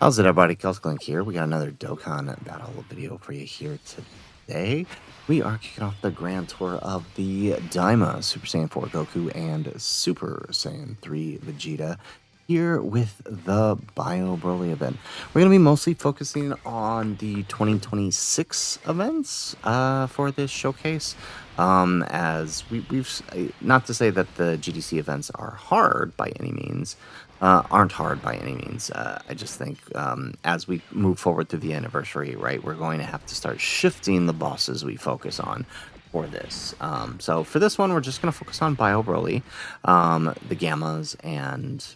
How's it, everybody? Kelslink here. We got another Dokkan Battle video for you here today. We are kicking off the grand tour of the DAIMA Super Saiyan 4 Goku and Super Saiyan 3 Vegeta here with the Bio Broly event. We're going to be mostly focusing on the 2026 events for this showcase. As we've not to say that the GDC events are hard by any means, aren't hard by any means. I just think as we move forward through the anniversary, right, we're going to have to start shifting the bosses we focus on for this. So for this one, we're just going to focus on Bio Broly, the Gammas, and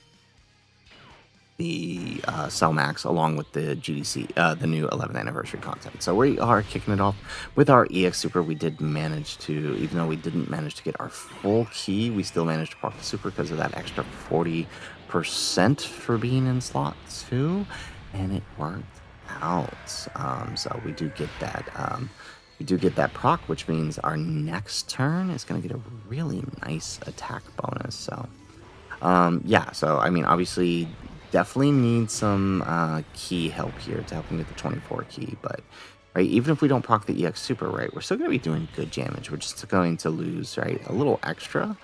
the Cell Max, along with the GDC, the new 11th anniversary content. So we are kicking it off with our EX Super. We did manage to, even though we didn't manage to get our full key, we still managed to park the Super because of that extra 40% for being in slot 2, and it worked out. So we do get that. We do get that proc, which means our next turn is going to get a really nice attack bonus. So yeah. So I mean, obviously, definitely need some key help here to help him get the 24 key, but right, even if we don't proc the EX Super, right, we're still going to be doing good damage. We're just going to lose, right, a little extra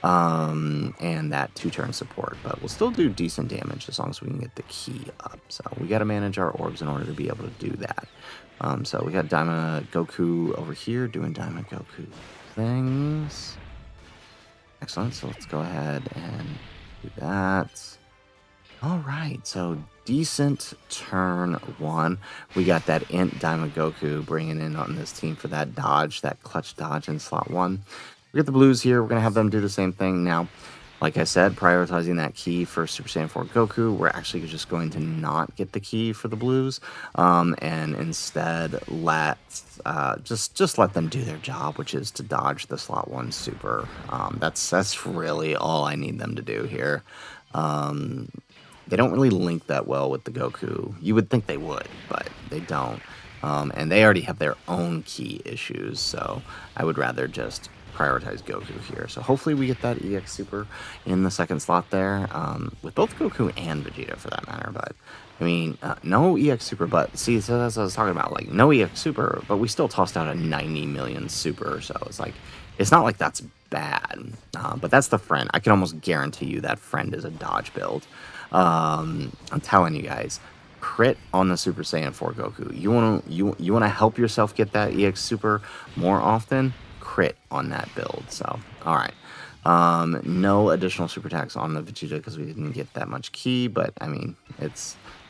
and that 2-turn support, but we'll still do decent damage as long as we can get the key up. So we got to manage our orbs in order to be able to do that. So we got DAIMA Goku over here doing DAIMA Goku things. Excellent. So let's go ahead and do that. All right, so decent turn 1. We got that Int DAIMA Goku bringing in on this team for that dodge, that clutch dodge in slot 1. We got the Blues here. We're going to have them do the same thing. Now, like I said, prioritizing that key for Super Saiyan 4 Goku, we're actually just going to not get the key for the Blues, and instead just let them do their job, which is to dodge the slot 1 Super. That's really all I need them to do here. They don't really link that well with the Goku. You would think they would, but they don't. And they already have their own key issues, so I would rather just prioritize Goku here. So hopefully we get that EX Super in the second slot there, with both Goku and Vegeta for that matter. But I mean, no EX Super, but see, so that's what I was talking about. Like, no EX Super, but we still tossed out a 90 million Super, so it's like, it's not like that's bad. But that's the friend. I can almost guarantee you that friend is a dodge build. I'm telling you guys, crit on the Super Saiyan 4 Goku. You wanna help yourself get that EX Super more often? Crit on that build. So, all right. No additional super attacks on the Vegeta because we didn't get that much key, but I mean,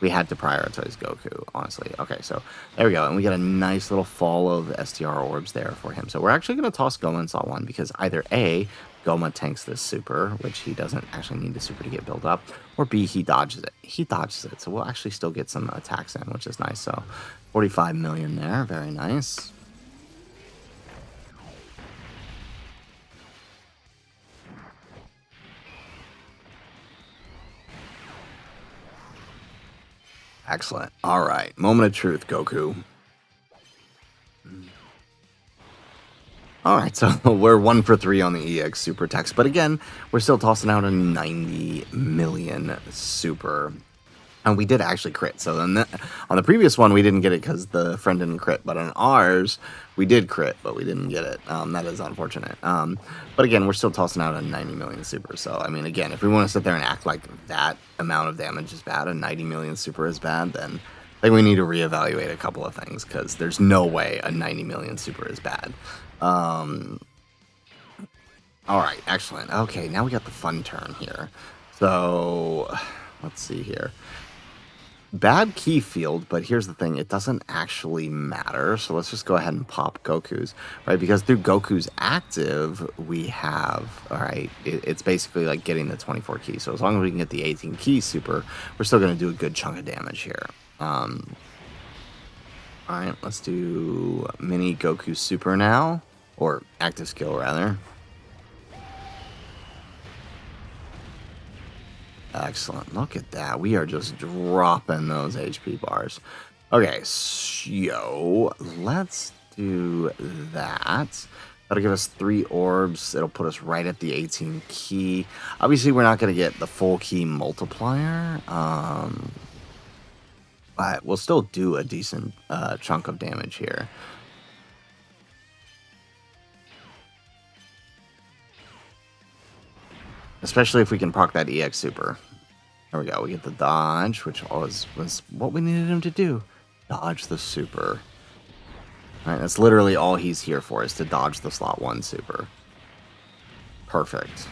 we had to prioritize Goku, honestly. Okay, so there we go, and we got a nice little fall of STR orbs there for him. So we're actually going to toss Goma in slot 1 because either A, Goma tanks this super, which he doesn't actually need the super to get built up, or B, he dodges it. He dodges it, so we'll actually still get some attacks in, which is nice. So 45 million there, very nice. Excellent. All right. Moment of truth, Goku. All right, so we're 1 for 3 on the EX Super text, but again, we're still tossing out a 90 million Super. And we did actually crit. So on the previous one, we didn't get it because the friend didn't crit. But on ours, we did crit, but we didn't get it. That is unfortunate. But again, we're still tossing out a 90 million super. So, I mean, again, if we want to sit there and act like that amount of damage is bad, a 90 million super is bad, then I think we need to reevaluate a couple of things because there's no way a 90 million super is bad. All right, excellent. Okay, now we got the fun turn here. So, let's see here. Bad key field, but here's the thing, it doesn't actually matter. So let's just go ahead and pop Goku's, right? Because through Goku's active, we have, all right, it's basically like getting the 24 key. So as long as we can get the 18 key super, we're still going to do a good chunk of damage here. All right, let's do mini Goku super now, or active skill rather. Excellent. Look at that. We are just dropping those HP bars. Okay, so let's do that. That'll give us 3 orbs. It'll put us right at the 18 key. Obviously, we're not going to get the full key multiplier. but we'll still do a decent chunk of damage here. Especially if we can proc that EX Super. There we go. We get the dodge, which was what we needed him to do. Dodge the Super. All right, that's literally all he's here for, is to dodge the slot 1 Super. Perfect.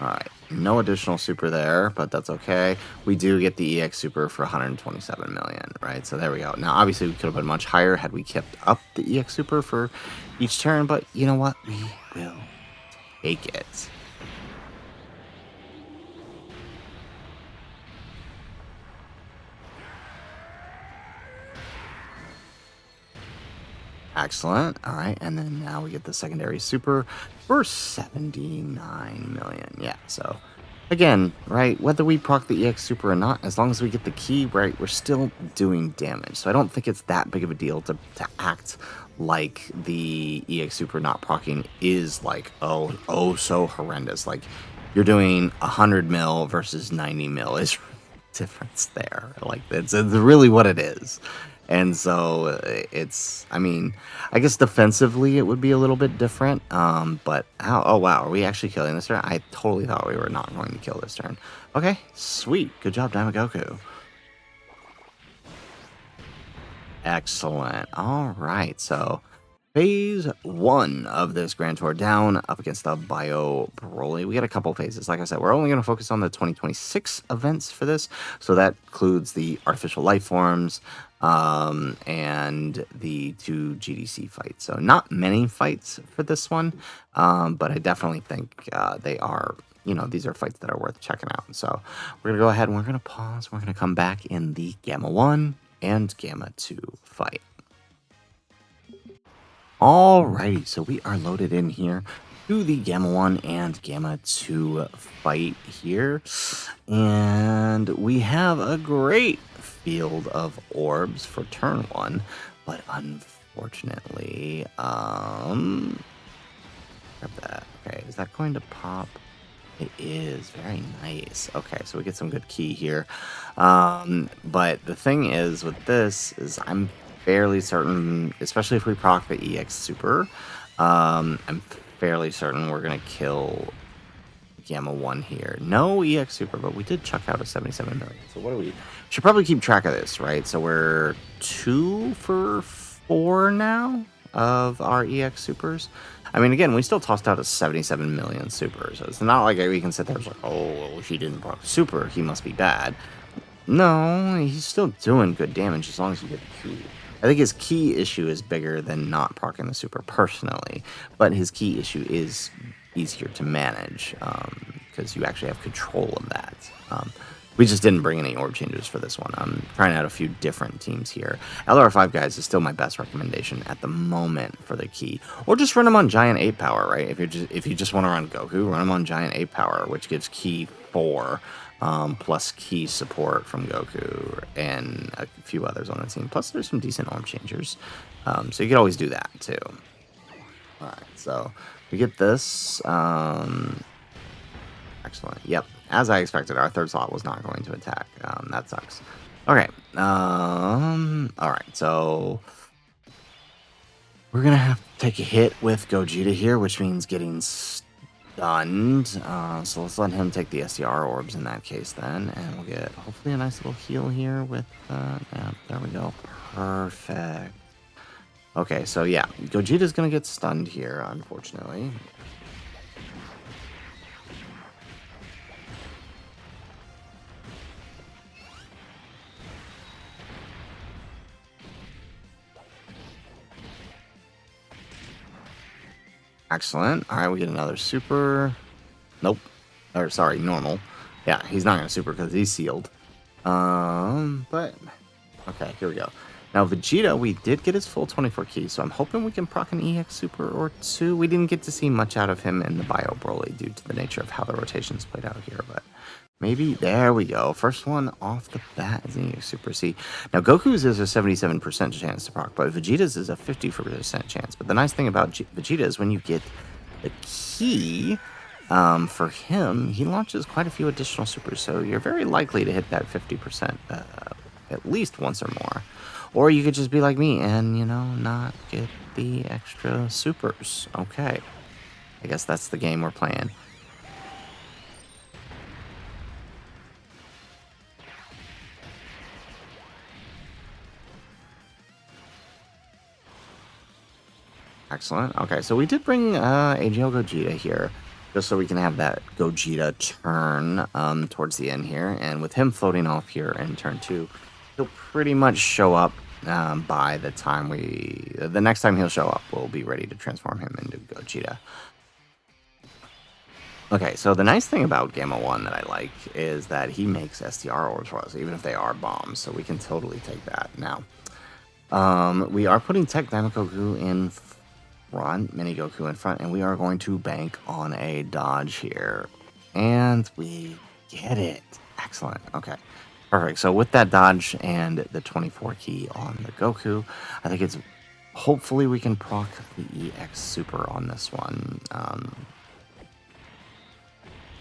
Alright, no additional super there, but that's okay. We do get the EX Super for 127 million, right? So there we go. Now, obviously, we could have been much higher had we kept up the EX Super for each turn, but you know what? We will take it. Excellent. All right, and then now we get the secondary super for 79 million. Yeah, so again, right, whether we proc the EX super or not, as long as we get the key, right, we're still doing damage. So I don't think it's that big of a deal to act like the EX super not procking is like, oh, so horrendous. Like, you're doing 100 mil versus 90 mil is difference there. Like, it's really what it is. And so it's, I mean, I guess defensively it would be a little bit different. But oh wow, are we actually killing this turn? I totally thought we were not going to kill this turn. Okay, sweet. Good job, DAIMA Goku. Excellent. All right, so phase 1 of this Grand Tour down up against the Bio Broly. We got a couple phases. Like I said, we're only going to focus on the 2026 events for this. So that includes the artificial life forms and the 2 GDC fights. So not many fights for this one, but I definitely think they are, you know, these are fights that are worth checking out. So we're going to go ahead and we're going to pause. We're going to come back in the Gamma 1 and Gamma 2 fight. Alrighty, so we are loaded in here to the Gamma 1 and Gamma 2 fight here. And we have a great field of orbs for turn 1, but unfortunately, grab that. Okay, is that going to pop? It is. Very nice. Okay, so we get some good key here. But the thing is with this is I'm fairly certain, especially if we proc the EX Super, I'm fairly certain we're going to kill Gamma 1 here. No EX Super, but we did chuck out a 77 million. So what do we... Should probably keep track of this, right? So we're 2 for 4 now of our EX Supers. I mean, again, we still tossed out a 77 million super, so it's not like we can sit there and like, oh, well, he didn't proc super, he must be bad. No, he's still doing good damage as long as you get the key. I think his key issue is bigger than not proccing the super personally, but his key issue is easier to manage because you actually have control of that. We just didn't bring any orb changes for this one. I'm trying out a few different teams here. LR5 guys is still my best recommendation at the moment for the key, or just run them on Giant 8 power, right? If you just want to run Goku, run them on Giant 8 power, which gives key 4. Plus key support from Goku and a few others on the team. Plus there's some decent arm changers. So you could always do that too. Alright, so we get this. Excellent. Yep. As I expected, our third slot was not going to attack. That sucks. Okay. Alright, so we're going to have to take a hit with Gogeta here, which means getting stunned. So let's let him take the STR orbs in that case then, and we'll get hopefully a nice little heal here with yeah, there we go. Perfect. Okay, so yeah, Gogeta's gonna get stunned here, unfortunately. Excellent. All right, we get another super. Nope. Or sorry, normal. Yeah, he's not gonna super because he's sealed. But okay, here we go. Now Vegeta, we did get his full 24 keys, so I'm hoping we can proc an EX super or 2. We didn't get to see much out of him in the Bio Broly due to the nature of how the rotations played out here, but maybe there we go. First one off the bat is an EX super. See, now Goku's is a 77% chance to proc, but Vegeta's is a 50% chance. But the nice thing about Vegeta is when you get the key, For him, he launches quite a few additional supers, so you're very likely to hit that 50% at least once or more. Or you could just be like me and, you know, not get the extra supers. Okay. I guess that's the game we're playing. Excellent. Okay, so we did bring AGL Gogeta here, just so we can have that Gogeta turn towards the end here. And with him floating off here in turn 2, he'll pretty much show up by the time the next time he'll show up, we'll be ready to transform him into Gogeta. Okay, so the nice thing about Gamma 1 that I like is that he makes STR orbs for us, even if they are bombs, so we can totally take that. Now, we are putting TEQ DAIMA Goku in front, Mini Goku in front, and we are going to bank on a dodge here. And we get it. Excellent. Okay. Perfect. So with that dodge and the 24 key on the Goku, I think it's hopefully we can proc the EX Super on this one.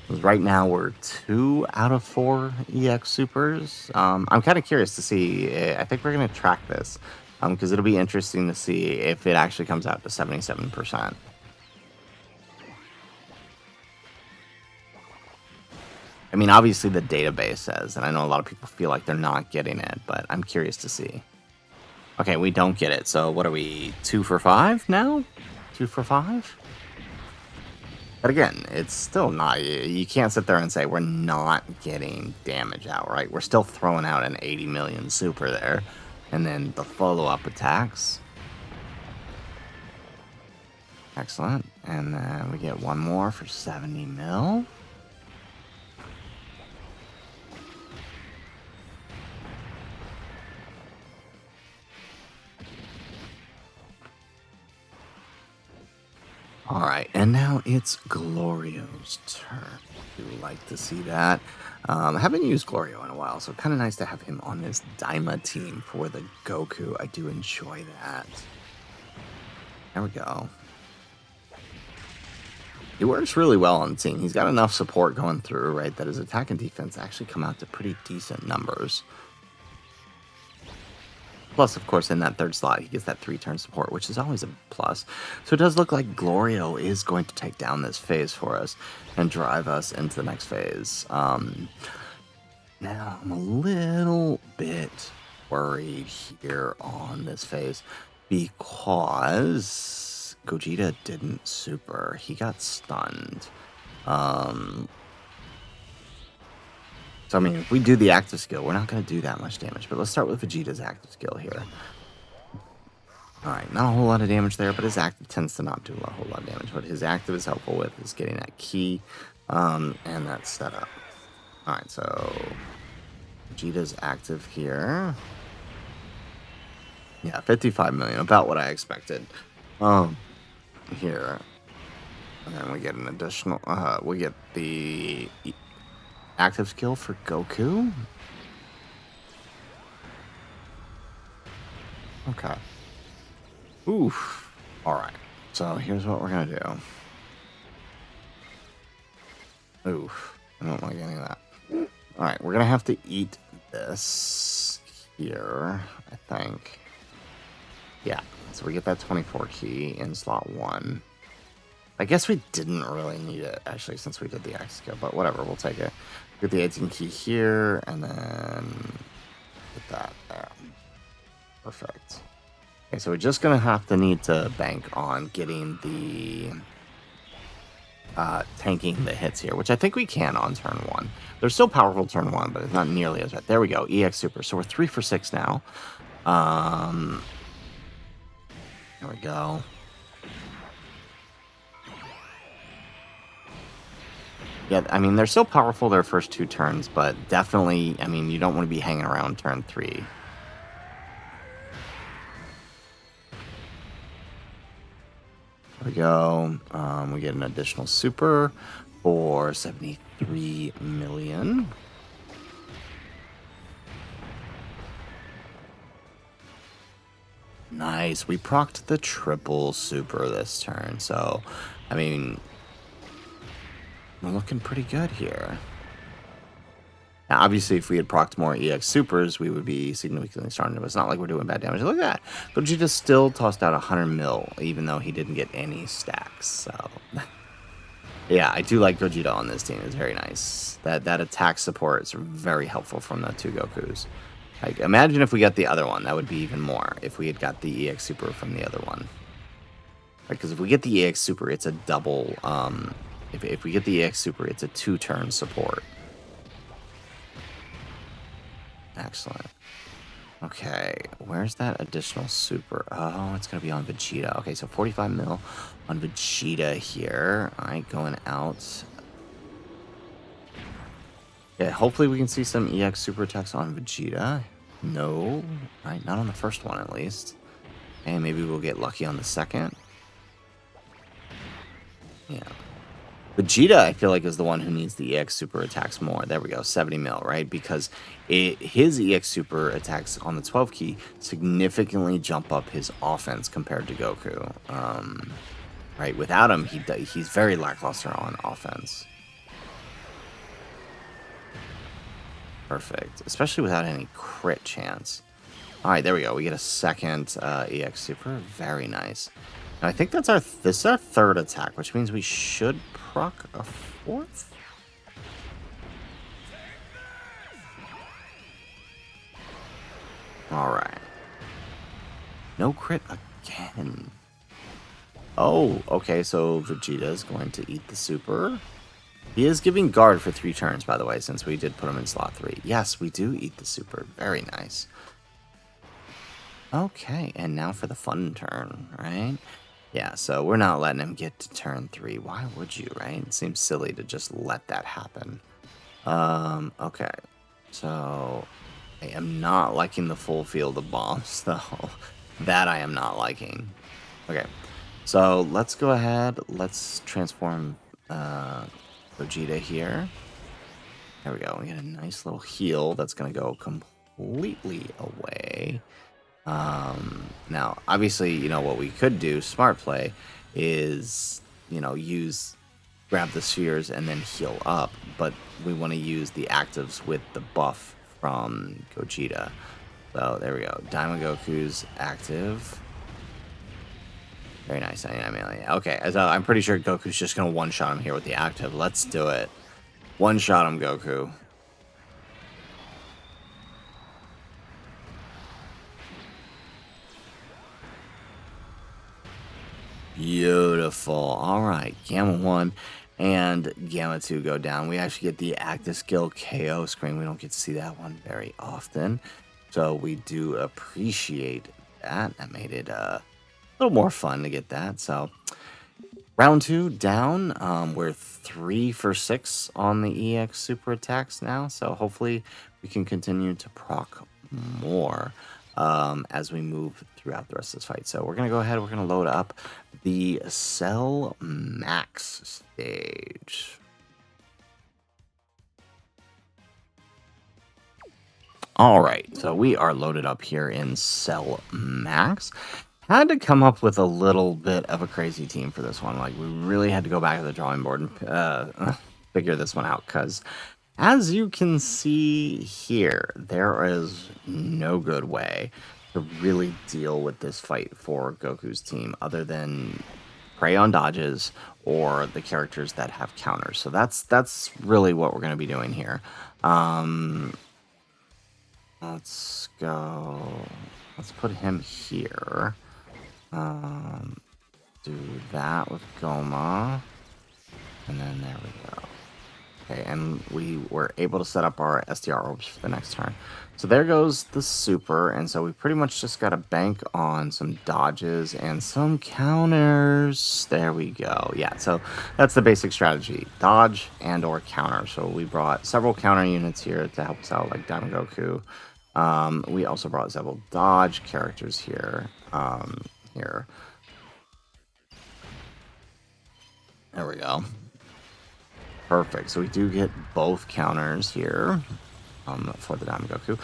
Right now we're 2 out of 4 EX Supers. I'm kind of curious to see. I think we're going to track this because it'll be interesting to see if it actually comes out to 77%. I mean, obviously the database says, and I know a lot of people feel like they're not getting it, but I'm curious to see. Okay, we don't get it. So what are we, 2 for 5 now? 2 for 5? But again, it's still not, you can't sit there and say we're not getting damage out, right? We're still throwing out an 80 million super there. And then the follow-up attacks. Excellent. And then we get one more for 70 mil. All right, and now it's Glorio's turn. Do like to see that. I haven't used Glorio in a while, so kind of nice to have him on this DAIMA team for the Goku. I do enjoy that. There we go. He works really well on the team. He's got enough support going through, right, that his attack and defense actually come out to pretty decent numbers. Plus, of course, in that third slot, he gets that 3-turn support, which is always a plus. So it does look like Glorio is going to take down this phase for us and drive us into the next phase. Now, I'm a little bit worried here on this phase because Gogeta didn't super. He got stunned. So, I mean, if we do the active skill, we're not going to do that much damage. But let's start with Vegeta's active skill here. Alright, not a whole lot of damage there, but his active tends to not do a whole lot of damage. What his active is helpful with is getting that key and that setup. Alright, so Vegeta's active here. Yeah, 55 million, about what I expected. Here. And then we get an additional, we get the active skill for Goku. Okay. Oof. Alright. So here's what we're gonna do. Oof. I don't like any of that. Alright, we're gonna have to eat this here, I think. Yeah. So we get that 24 key in slot 1. I guess we didn't really need it, actually, since we did the X skill, but whatever, we'll take it. Get the 18 key here, and then get that there. Perfect. Okay, so we're just going to have to need to bank on getting the tanking the hits here, which I think we can on turn 1. They're still powerful turn 1, but it's not nearly as bad. There we go, EX Super. So we're 3 for 6 now. There we go. Yeah, I mean, they're so powerful their first 2 turns, but definitely, I mean, you don't want to be hanging around turn 3. There we go. We get an additional super for 73 million. Nice. We procced the triple super this turn, so, I mean, We're looking pretty good here. Now, obviously, if we had procced more EX Supers, we would be significantly stronger, but it's not like we're doing bad damage. Look at that. Vegeta still tossed out 100 mil, even though he didn't get any stacks, so... Yeah, I do like Gogeta on this team. It's very nice. That attack support is very helpful from the two Gokus. Like, imagine if we got the other one. That would be even more if we had got the EX Super from the other one. Because if we get the EX Super, it's a double... If we get the EX Super, it's a 2-turn support. Excellent. Okay, where's that additional super? Oh, it's going to be on Vegeta. Okay, so 45 mil on Vegeta here. All right, going out. Yeah, hopefully we can see some EX super attacks on Vegeta. No, all right, not on the first one at least. And maybe we'll get lucky on the second. Yeah. Vegeta, I feel like, is the one who needs the EX super attacks more. There we go, 70 mil, right? Because his EX super attacks on the 12 key significantly jump up his offense compared to Goku. Right, without him, he's very lackluster on offense. Perfect, especially without any crit chance. All right, there we go. We get a second EX super. Very nice. I think this is our third attack, which means we should proc a fourth? Alright. No crit again. Oh, okay, so Vegeta is going to eat the super. He is giving guard for 3 turns, by the way, since we did put him in slot 3. Yes, we do eat the super. Very nice. Okay, and now for the fun turn, right? Yeah, so we're not letting him get to turn 3. Why would you, right? It seems silly to just let that happen. Okay. So, I am not liking the full field of bombs, though. That I am not liking. Okay. So, let's go ahead. Let's transform Vegeta here. There we go. We get a nice little heal that's going to go completely away. Now, obviously, you know, what we could do, smart play, is, you know, grab the spheres and then heal up, but we want to use the actives with the buff from Gogeta. So, there we go. DAIMA Goku's active. Very nice. Okay, I'm pretty sure Goku's just going to one-shot him here with the active. Let's do it. One-shot him, Goku. Beautiful. All right, Gamma 1 and Gamma 2 go down. We actually get the active skill KO screen. We don't get to see that one very often, so we do appreciate that. That made it a little more fun to get that. So round 2 down. We're 3 for 6 on the EX super attacks now, so hopefully we can continue to proc more as we move throughout the rest of this fight. So we're going to go ahead, we're going to load up the Cell Max stage. All right, so we are loaded up here in Cell Max. Had to come up with a little bit of a crazy team for this one. Like, we really had to go back to the drawing board and figure this one out, because as you can see here, there is no good way to really deal with this fight for Goku's team other than prey on dodges or the characters that have counters. So that's really what we're going to be doing here. Let's go. Let's put him here. Do that with Goma. And then there we go. Okay, and we were able to set up our STR orbs for the next turn. So there goes the super, and so we pretty much just got to bank on some dodges and some counters. There we go. Yeah, so that's the basic strategy. Dodge and or counter. So we brought several counter units here to help us out, like DAIMA Goku. We also brought several dodge characters here. Here. There we go. Perfect. So we do get both counters here for the DAIMA Goku.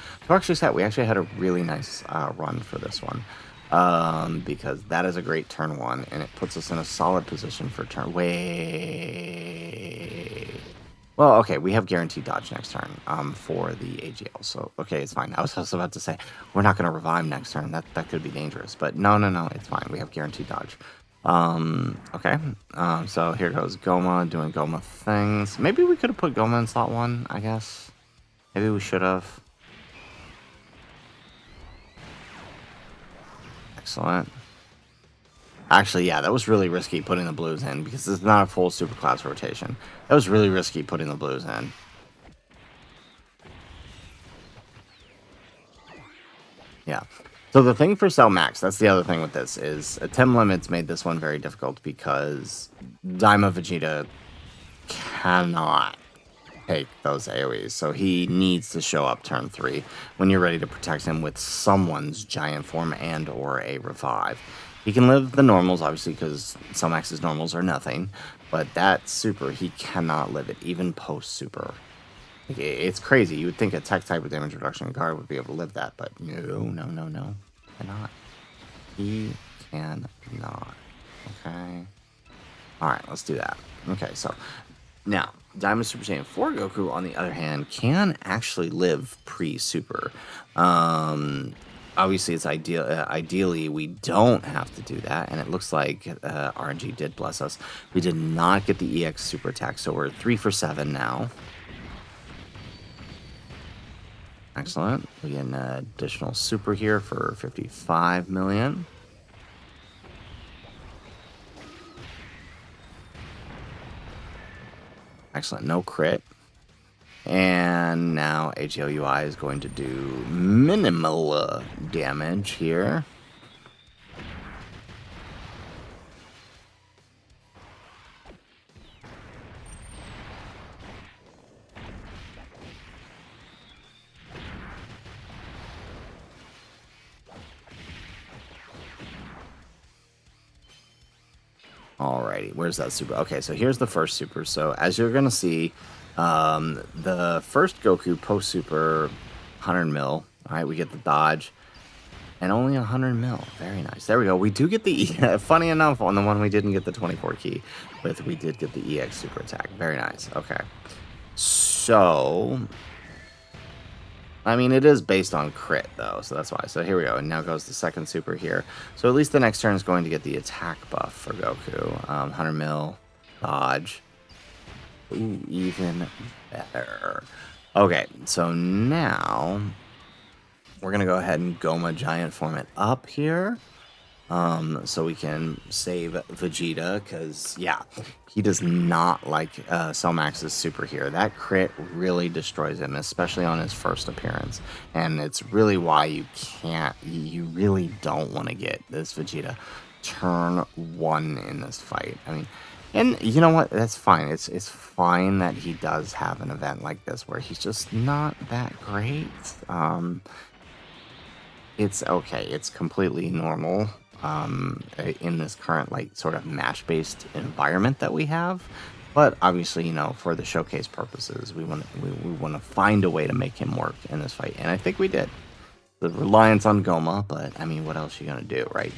So we actually had a really nice run for this one. because that is a great turn 1, and it puts us in a solid position for turn... Wait... Well, okay, we have guaranteed dodge next turn for the AGL, so okay, it's fine. I was also about to say, we're not going to revive next turn. That could be dangerous, but no, it's fine. We have guaranteed dodge. Okay, so here goes Goma doing Goma things. Maybe we could have put Goma in slot 1, I guess. Maybe we should have. Excellent. Actually, yeah, that was really risky putting the blues in because it's not a full superclass rotation. That was really risky putting the blues in. Yeah. So the thing for Cell Max, that's the other thing with this, is attempt limits made this one very difficult because DAIMA Vegeta cannot take those AoEs. So he needs to show up turn 3 when you're ready to protect him with someone's giant form and or a revive. He can live the normals, obviously, because Cell Max's normals are nothing. But that super, he cannot live it, even post-super. It's crazy. You would think a tech type with damage reduction guard would be able to live that, but no. Cannot. He cannot. Okay. Alright, let's do that. Okay, so now, Diamond Super Saiyan 4 Goku, on the other hand, can actually live pre-super. Obviously, it's ideally, we don't have to do that, and it looks like RNG did bless us. We did not get the EX super attack, so we're 3 for 7 now. Excellent. We get an additional super here for 55 million. Excellent. No crit. And now HLUI is going to do minimal damage here. Alrighty, where's that super? Okay, so here's the first super. So as you're going to see, the first Goku post-super, 100 mil. Alright, we get the dodge. And only 100 mil. Very nice. There we go. We do get the... funny enough, on the one we didn't get the 24 key with, we did get the EX super attack. Very nice. Okay. So... I mean, it is based on crit, though, so that's why. So here we go, and now goes the second super here. So at least the next turn is going to get the attack buff for Goku. 100 mil, dodge. Ooh, even better. Okay, so now we're going to go ahead and Goma Giant form it up here. So we can save Vegeta, because, yeah, he does not like Cell Max's super here. That crit really destroys him, especially on his first appearance. And it's really why you really don't want to get this Vegeta turn 1 in this fight. I mean, and you know what? That's fine. It's fine that he does have an event like this where he's just not that great. It's okay. It's completely normal. In this current, like, sort of match-based environment that we have, but obviously, you know, for the showcase purposes, we want to find a way to make him work in this fight, and I think we did. The reliance on Goma, but I mean, what else are you gonna do, right?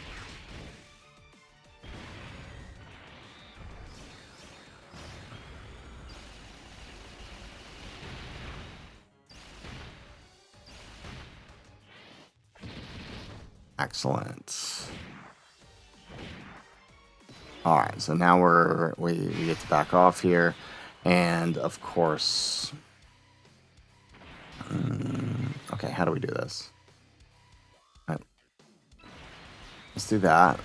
Excellent. All right, so now we get to back off here, and of course, okay, how do we do this? All right, let's do that.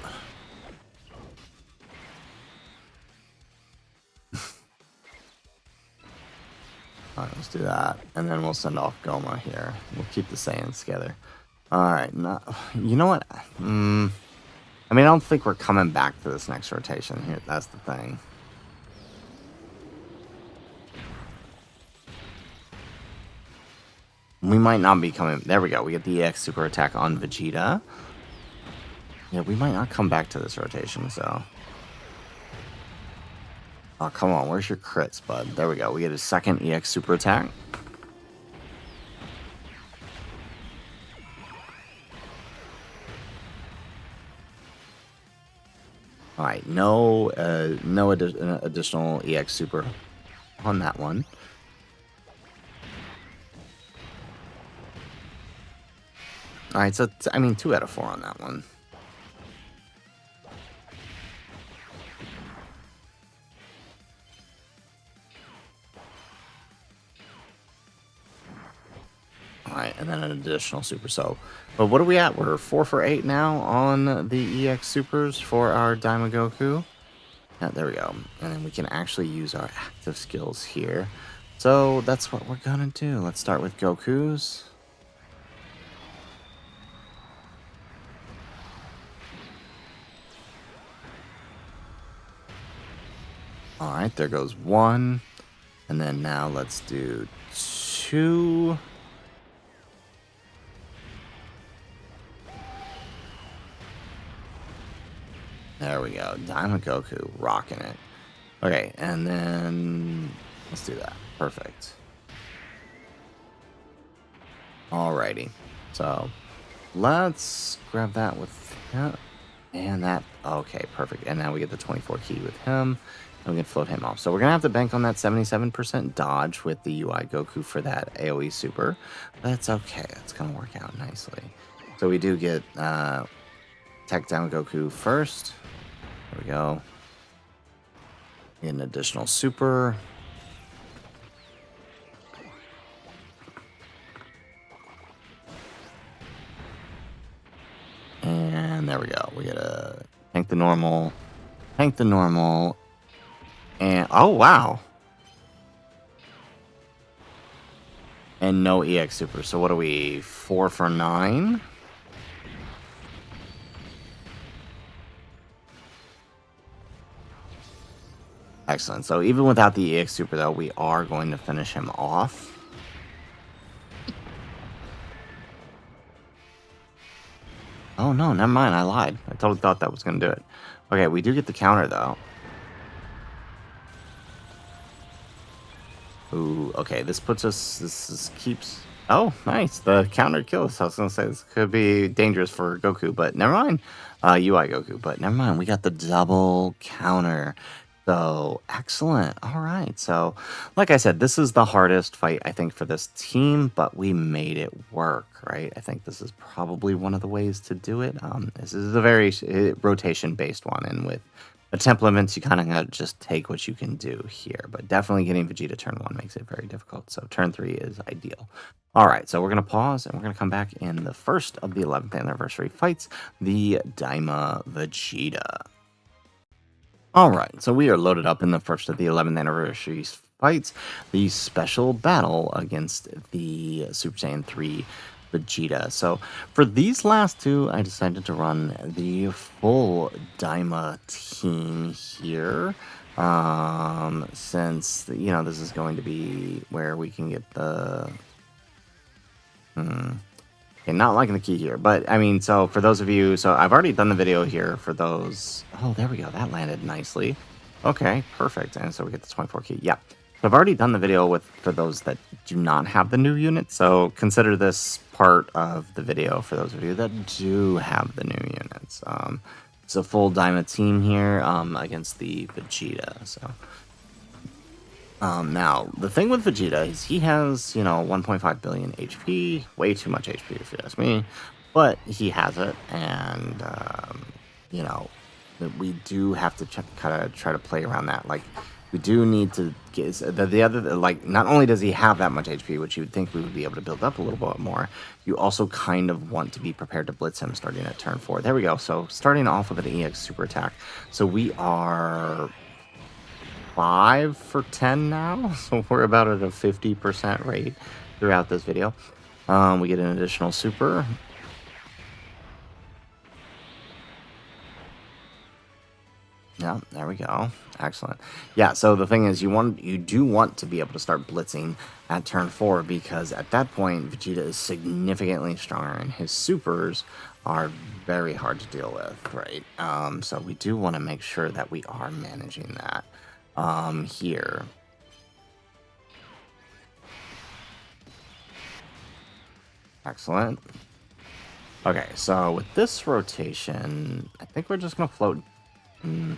All right, let's do that, and then we'll send off Goma here. We'll keep the Saiyans together. All right, you know what? I mean, I don't think we're coming back to this next rotation here. That's the thing. We might not be coming... There we go. We get the EX super attack on Vegeta. Yeah, we might not come back to this rotation, so... Oh, come on. Where's your crits, bud? There we go. We get a second EX super attack. All right, no additional EX Super on that one. All right, so I mean 2 out of 4 on that one. Alright, and then an additional super. So, but what are we at? We're 4 for 8 now on the EX supers for our DAIMA Goku. Yeah, there we go. And then we can actually use our active skills here. So that's what we're gonna do. Let's start with Goku's. Alright, there goes 1. And then now let's do 2. There we go. DAIMA Goku rocking it. Okay, and then let's do that. Perfect. Alrighty. So let's grab that with him. And that, okay, perfect. And now we get the 24 key with him. And we can float him off. So we're going to have to bank on that 77% dodge with the UI Goku for that AoE super. But that's okay. It's going to work out nicely. So we do get TEQ down Goku first. There we go. Get an additional super. And there we go. We get a tank the normal, and oh wow. And no EX super. So what are we? 4 for 9? Excellent. So even without the EX super though, we are going to finish him off. Oh no, never mind. I lied. I totally thought that was going to do it. Okay, we do get the counter though. Ooh, okay, this puts us, this keeps, oh, nice, the counter kills. I was gonna say this could be dangerous for Goku, but never mind, UI Goku, but never mind, we got the double counter, so excellent. All right, so like I said, this is the hardest fight, I think, for this team, but we made it work, right? I think this is probably one of the ways to do it. This is a very rotation-based one, and with the temperaments, you kind of gotta just take what you can do here, but definitely getting Vegeta turn 1 makes it very difficult, so turn 3 is ideal. Alright, so we're going to pause, and we're going to come back in the first of the 11th anniversary fights, the DAIMA Vegeta. Alright, so we are loaded up in the first of the 11th anniversary fights, the special battle against the Super Saiyan 3 Vegeta. So for these last two, I decided to run the full DAIMA team here. Since, you know, this is going to be where we can get the... Okay, not liking the key here, but I mean, so for those of you, so I've already done the video here for those. Oh, there we go. That landed nicely. Okay, perfect. And so we get the 24 key. Yeah. So I've already done the video for those that do not have the new unit. So consider this part of the video for those of you that do have the new units. It's a full DAIMA team here against the Vegeta. So now the thing with Vegeta is he has, you know, 1.5 billion HP, way too much HP if you ask me, but he has it, and you know, we do have to kind of try to play around that. Like, we do need to get the other, like, not only does he have that much HP, which you would think we would be able to build up a little bit more, you also kind of want to be prepared to blitz him starting at turn 4. There we go. So starting off with an EX super attack. So we are 5 for 10 now, so we're about at a 50% rate throughout this video. We get an additional super. Yeah, there we go. Excellent. Yeah, so the thing is, you do want to be able to start blitzing at turn 4, because at that point Vegeta is significantly stronger and his supers are very hard to deal with, right? So we do want to make sure that we are managing that here. Excellent. Okay, so with this rotation, I think we're just gonna float I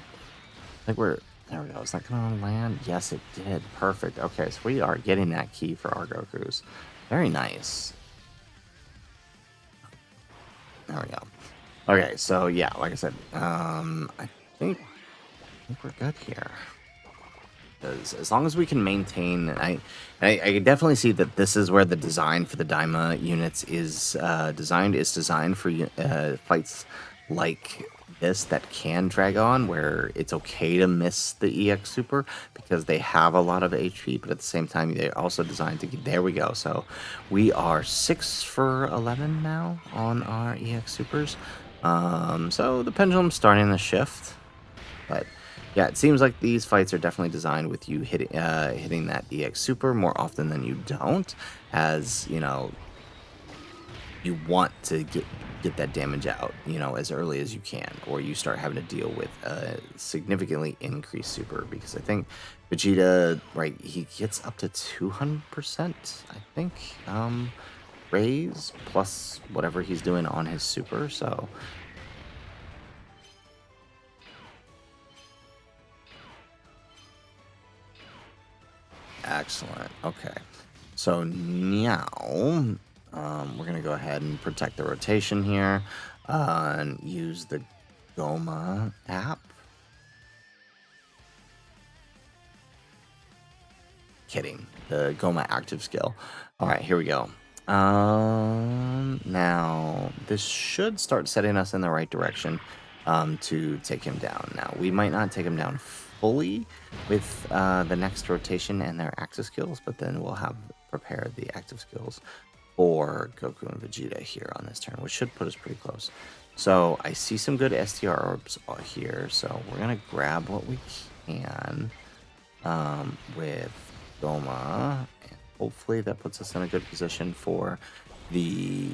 think we're... There we go. Is that going to land? Yes, it did. Perfect. Okay, so we are getting that key for our Gokus. Very nice. There we go. Okay, so yeah, like I said, I think we're good here. Because as long as we can maintain, I can definitely see that this is where the design for the Daima units is designed. It's designed for fights like this that can drag on, where it's okay to miss the EX Super because they have a lot of HP, but at the same time, they're also designed to get... There we go. So we are 6 for 11 now on our EX Supers. So the pendulum's starting to shift, but yeah, it seems like these fights are definitely designed with you hitting that EX Super more often than you don't, as you know, you want to get that damage out, you know, as early as you can, or you start having to deal with a significantly increased Super, because I think Vegeta, right, he gets up to 200%, I think, raise plus whatever he's doing on his Super, so... Excellent. Okay. So now we're going to go ahead and protect the rotation here and use the Goma app. Kidding. The Goma active skill. All right, here we go. Now, this should start setting us in the right direction to take him down. Now, we might not take him down fully with the next rotation and their active skills, but then we'll have prepared the active skills for Goku and Vegeta here on this turn, which should put us pretty close. So I see some good STR orbs here, so we're going to grab what we can with Goma, and hopefully that puts us in a good position for the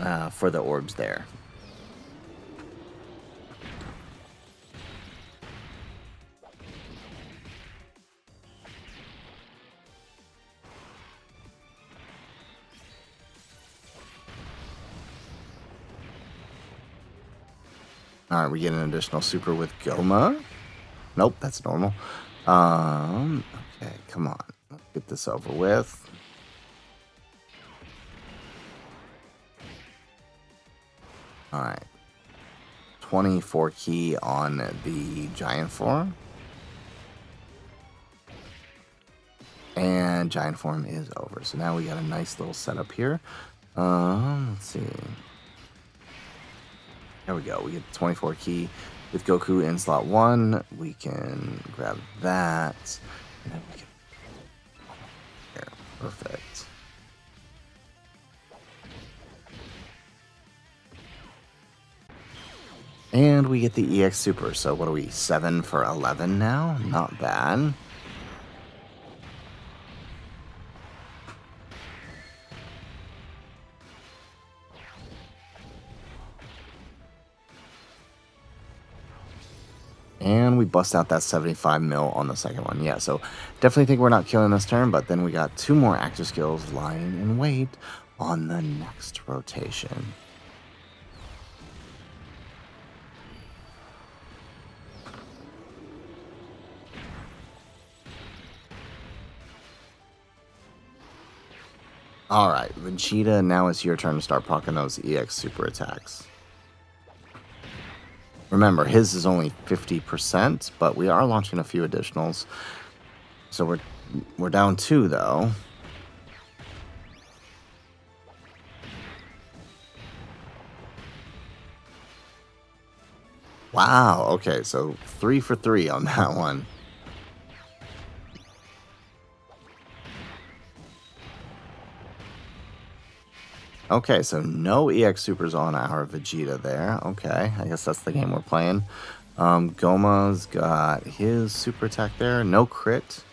orbs there. All right, we get an additional super with Goma. Nope, that's normal. Okay, come on. Let's get this over with. All right. 24 key on the giant form. And giant form is over. So now we got a nice little setup here. Let's see. There we go. We get 24 key with Goku in slot 1. We can grab that. And then we can... Here. Perfect. And we get the EX Super. So what are we? 7 for 11 now? Not bad. And we bust out that 75 mil on the second one. Yeah, so definitely think we're not killing this turn, but then we got 2 more active skills lying in wait on the next rotation. Alright, Vegeta, now it's your turn to start proccing those EX super attacks. Remember, his is only 50%, but we are launching a few additionals. So we're down 2, though. Wow, okay, so 3 for 3 on that one. Okay, so no EX Supers on our Vegeta there. Okay, I guess that's the game we're playing. Goma's got his super attack there. No crit.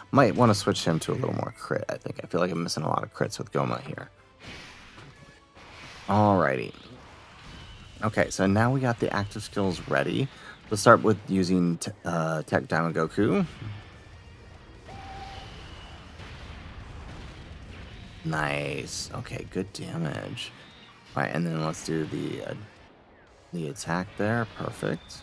Might want to switch him to a little more crit, I think. I feel like I'm missing a lot of crits with Goma here. Alrighty. Okay, so now we got the active skills ready. Let's start with using TEQ DAIMA Goku. Nice. Okay, good damage. All right, and then let's do the the attack there. Perfect.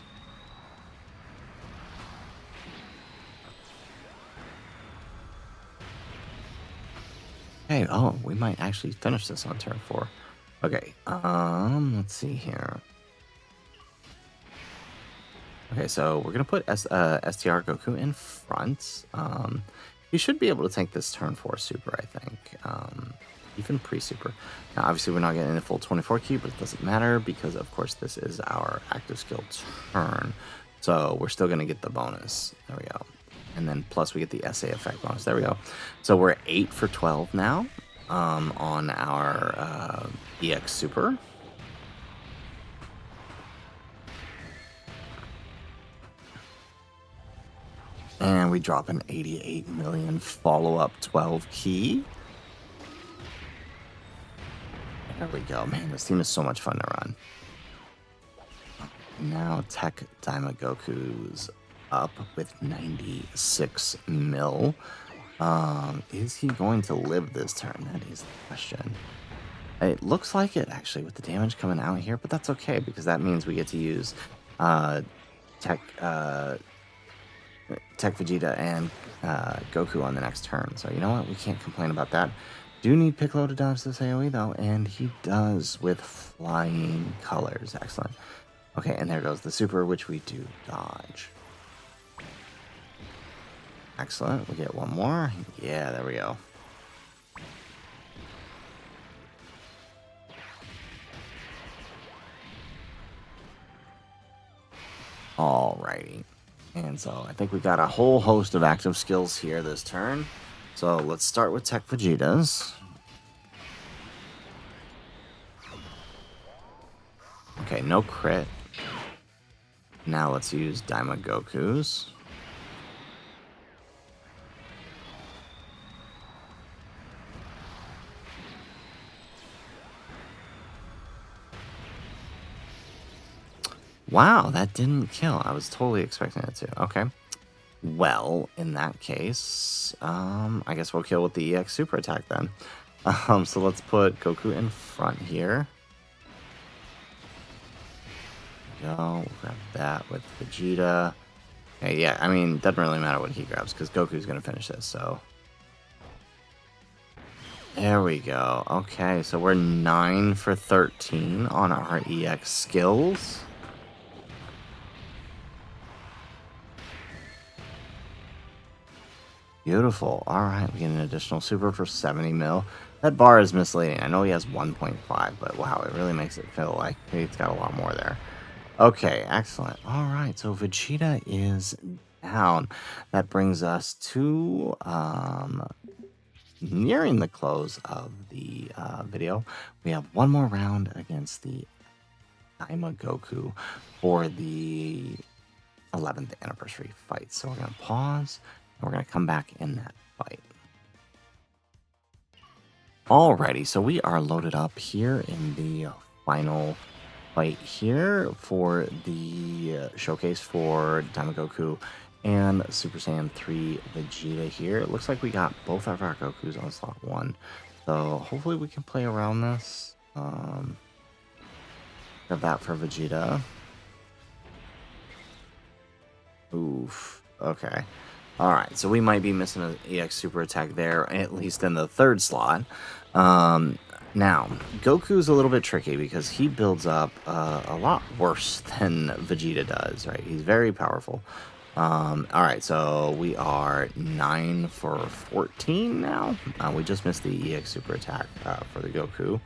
Hey, oh, we might actually finish this on turn 4. Okay, let's see here. Okay, so we're gonna put STR Goku in front. You should be able to tank this turn 4 super, I think. Even pre-super. Now, obviously, we're not getting the full 24 key, but it doesn't matter because, of course, this is our active skill turn. So we're still gonna get the bonus. There we go. And then plus we get the SA effect bonus. There we go. So we're 8 for 12 now on our EX super. And we drop an 88 million follow-up 12 key. There we go. Man, this team is so much fun to run. Now TEQ DAIMA Goku's up with 96 mil. Is he going to live this turn? That is the question. It looks like it, actually, with the damage coming out here, but that's okay, because that means we get to use TEQ Vegeta and Goku on the next turn. So you know what? We can't complain about that. Do need Piccolo to dodge this AoE, though, and he does with flying colors. Excellent. Okay, and there goes the super, which we do dodge. Excellent. We get one more. Yeah, there we go. Alrighty. And so I think we got a whole host of active skills here this turn. So let's start with TEQ Vegeta's. Okay, no crit. Now let's use DAIMA Goku's. Wow, that didn't kill. I was totally expecting it to. Okay. Well, in that case, I guess we'll kill with the EX super attack then. So let's put Goku in front here. Go, we'll grab that with Vegeta. Okay, yeah, I mean, doesn't really matter what he grabs because Goku's gonna finish this, so. There we go. Okay, so we're 9 for 13 on our EX skills. Beautiful. All right, we get an additional super for 70 mil. That bar is misleading. I know he has 1.5, but wow, it really makes it feel like he's got a lot more there. Okay, excellent. All right, so Vegeta is down. That brings us to nearing the close of the video. We have one more round against the DAIMA Goku for the 11th anniversary fight. So we're going to pause. We're going to come back in that fight. Alrighty, so we are loaded up here in the final fight here for the showcase for DAIMA Goku and Super Saiyan 3 Vegeta here. It looks like we got both of our Gokus on slot 1. So hopefully we can play around this. Grab that for Vegeta. Oof, okay. Alright, so we might be missing an EX super attack there, at least in the 3rd slot. Now, Goku's a little bit tricky because he builds up a lot worse than Vegeta does, right? He's very powerful. Alright, so we are 9 for 14 now. We just missed the EX super attack for the Goku.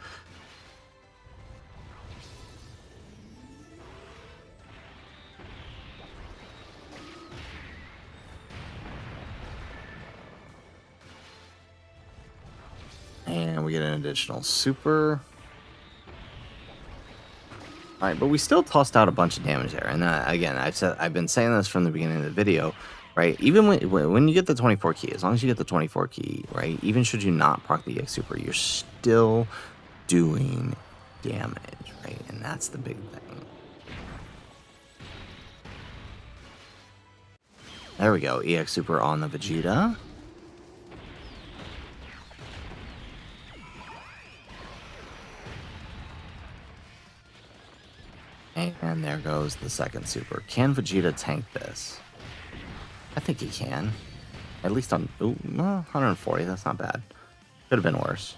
And we get an additional super. All right, but we still tossed out a bunch of damage there. And again, I've been saying this from the beginning of the video, right? Even when you get the 24 key, as long as you get the 24 key, right? Even should you not proc the EX super, you're still doing damage, right? And that's the big thing. There we go, EX super on the Vegeta. And there goes the second super. Can Vegeta tank this? I think he can. At least on 140, that's not bad. Could have been worse.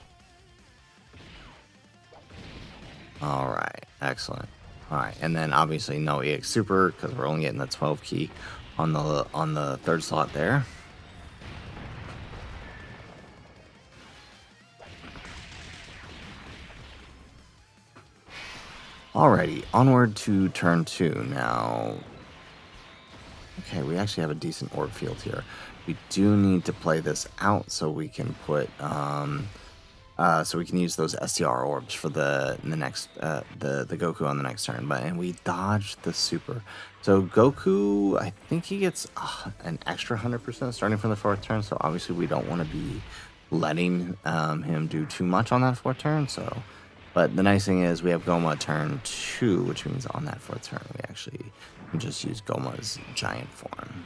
Alright, excellent. Alright, and then obviously no EX Super, because we're only getting the 12 key on the third slot there. Alrighty, onward to turn 2 now. Okay, we actually have a decent orb field here. We do need to play this out so we can put so we can use those STR orbs for the next the Goku on the next turn. And we dodged the super. So Goku, I think he gets an extra 100% starting from the fourth turn. So obviously we don't want to be letting him do too much on that fourth turn. So, but the nice thing is we have Goma turn 2, which means on that fourth turn we actually can just use Goma's giant form.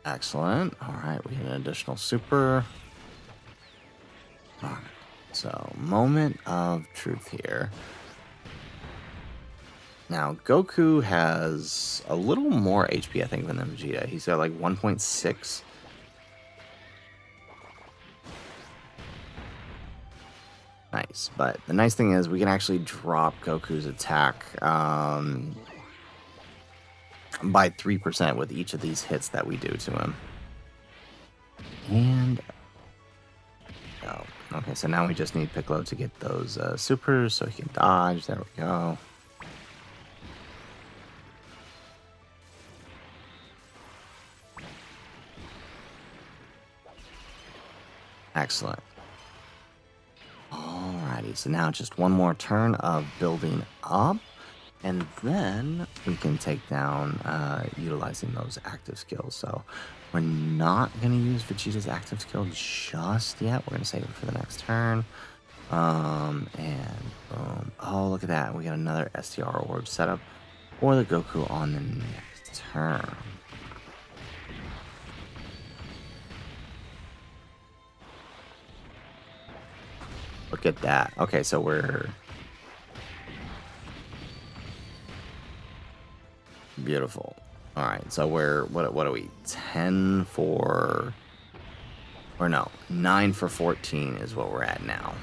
Excellent. All right, we get an additional super. All right, so moment of truth here. Now, Goku has a little more HP, I think, than Vegeta. He's got like 1.6. Nice, but the nice thing is we can actually drop Goku's attack by 3% with each of these hits that we do to him. And oh, okay, so now we just need Piccolo to get those supers so he can dodge. There we go. Excellent. Alrighty, so now just one more turn of building up. And then we can take down utilizing those active skills. So we're not going to use Vegeta's active skill just yet. We're going to save it for the next turn. And boom. Oh, look at that. We got another STR orb setup for the Goku on the next turn. Look at that. Okay, so we're... Beautiful. All right, so we're what are we? 10 for, or no, 9 for 14 is what we're at now.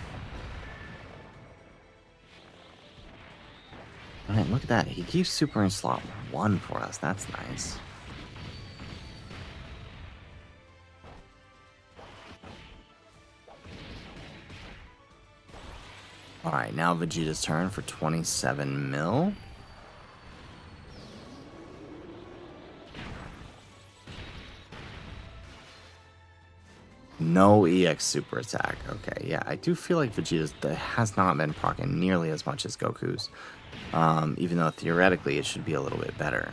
All right, look at that. He keeps super in slot 1 for us. That's nice. All right, now Vegeta's turn for 27 mil. No EX super attack. Okay, yeah, I do feel like Vegeta's has not been proccing nearly as much as Goku's. Even though theoretically it should be a little bit better.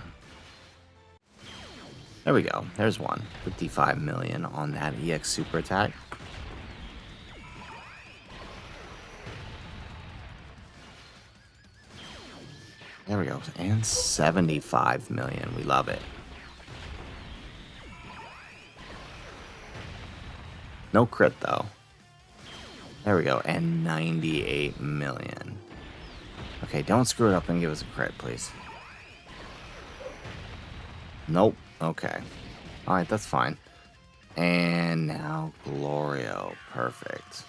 There we go. There's one. 55 million on that EX super attack. There we go. And 75 million. We love it. No crit, though. There we go. And 98 million. Okay, don't screw it up and give us a crit, please. Nope. Okay. Alright, that's fine. And now Glorio. Perfect.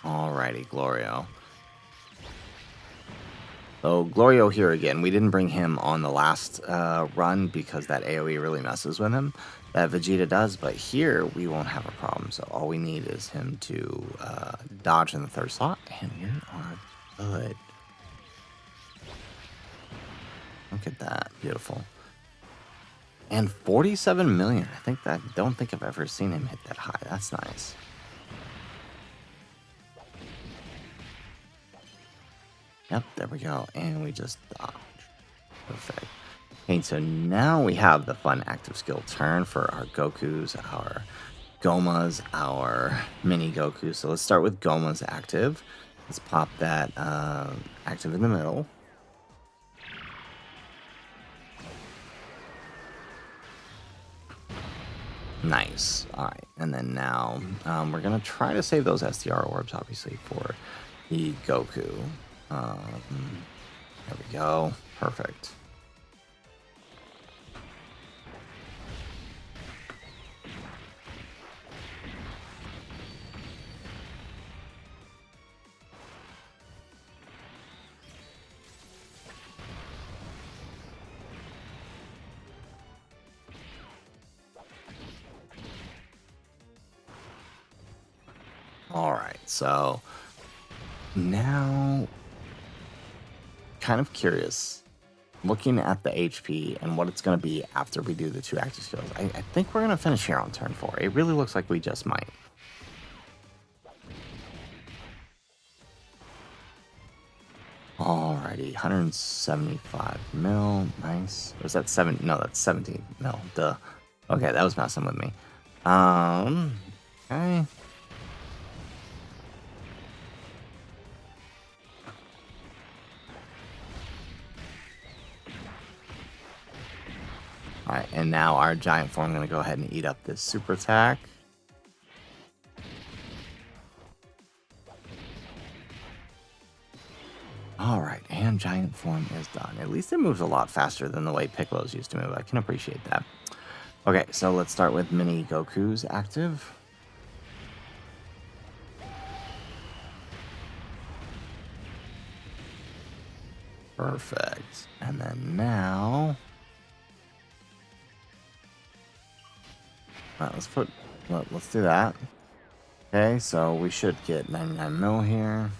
Alrighty, Glorio. So Glorio here again, we didn't bring him on the last run because that AoE really messes with him. That Vegeta does, but here we won't have a problem. So all we need is him to dodge in the third slot, and we are good. Look at that, beautiful. And 47 million. Don't think I've ever seen him hit that high. That's nice. Yep, there we go. And we just dodge. Perfect. Okay, so now we have the fun active skill turn for our Gokus, our Gomas, our mini Goku. So let's start with Goma's active. Let's pop that active in the middle. Nice. All right, and then now we're gonna try to save those STR orbs, obviously, for the Goku. There we go. Perfect. All right, so now kind of curious, looking at the HP and what it's going to be after we do the 2 active skills. I think we're going to finish here on turn 4. It really looks like we just might. Alrighty, 175 mil. Nice. Or is that 7? No, that's 17 mil. Duh. Okay, that was messing with me. Okay. Alright, and now our giant form going to go ahead and eat up this super attack. Alright, and giant form is done. At least it moves a lot faster than the way Piccolo's used to move. I can appreciate that. Okay, so let's start with mini Goku's active. Perfect. And then now... Alright, let's do that. Okay, so we should get 99 mil here.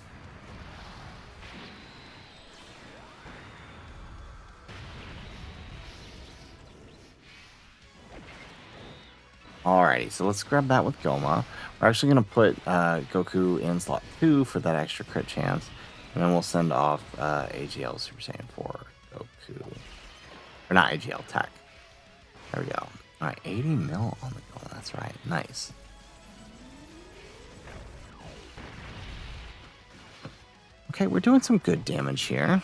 Alrighty, so let's grab that with Goma. We're actually going to put Goku in slot 2 for that extra crit chance. And then we'll send off AGL Super Saiyan 4 Goku. Or not AGL, TEQ. There we go. Alright, 80 mil on the Goma. That's right. Nice. Okay, we're doing some good damage here.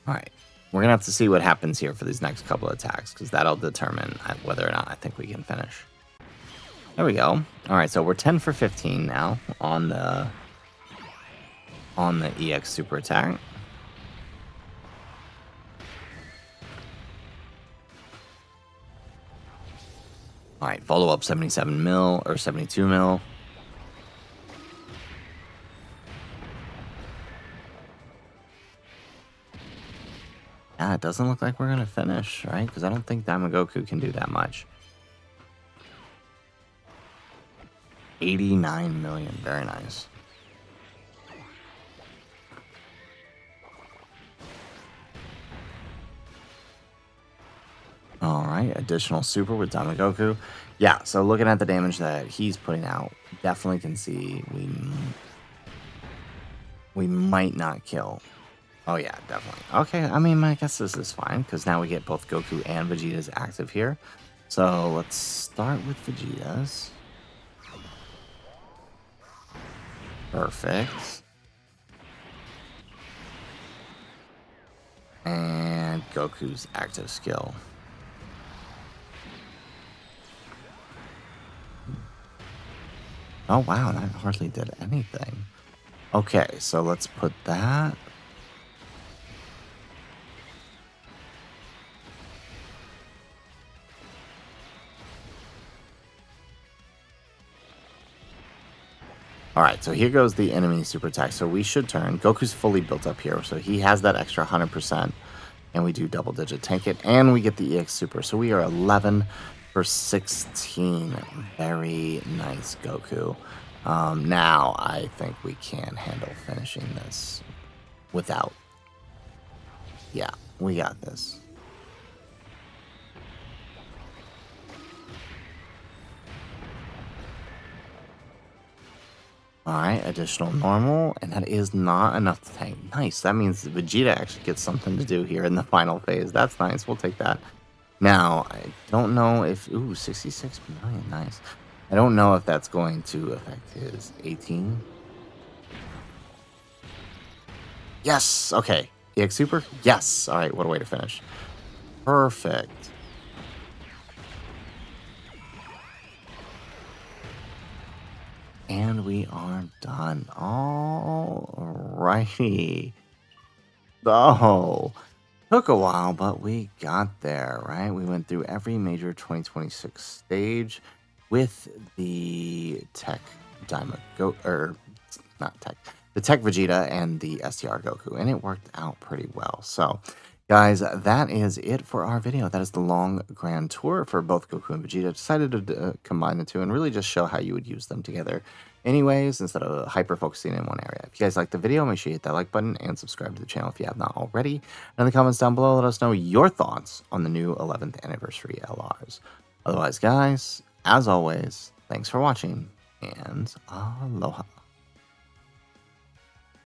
Alright, we're going to have to see what happens here for these next couple of attacks, because that'll determine whether or not I think we can finish. There we go. Alright, so we're 10 for 15 now on the EX super attack. Alright, follow up 77 mil or 72 mil. Yeah, it doesn't look like we're going to finish, right? Because I don't think DAIMA Goku can do that much. 89 million. Very nice. Alright, additional super with DAIMA Goku. Yeah, so looking at the damage that he's putting out, definitely can see we might not kill. Oh yeah, definitely. Okay, I mean, I guess this is fine, because now we get both Goku and Vegeta's active here. So let's start with Vegeta's. Perfect. And Goku's active skill. Oh wow, that hardly did anything. Okay, so let's put that. Alright, so here goes the enemy super attack. So we should turn. Goku's fully built up here, so he has that extra 100%. And we do double digit tank it, and we get the EX super. So we are 11 for 16. Very nice, Goku. Now I think we can handle finishing this without. Yeah, we got this. Alright, additional normal, and that is not enough to tank. Nice, that means Vegeta actually gets something to do here in the final phase. That's nice, we'll take that. Now, I don't know if... Ooh, 66 million, nice. I don't know if that's going to affect his 18. Yes, okay. EX Super? Yes! Alright, what a way to finish. Perfect. And we are done. Alrighty. So, took a while, but we got there, right? We went through every major 2026 stage with the TEQ DAIMA Goku, or not TEQ, the TEQ Vegeta and the STR Goku, and it worked out pretty well. So, guys, that is it for our video. That is the long grand tour for both Goku and Vegeta. Decided to combine the two and really just show how you would use them together anyways, instead of hyper focusing in one area. If you guys liked the video, make sure you hit that like button and subscribe to the channel if you have not already. And in the comments down below, let us know your thoughts on the new 11th anniversary LRs. Otherwise, guys, as always, thanks for watching, and aloha.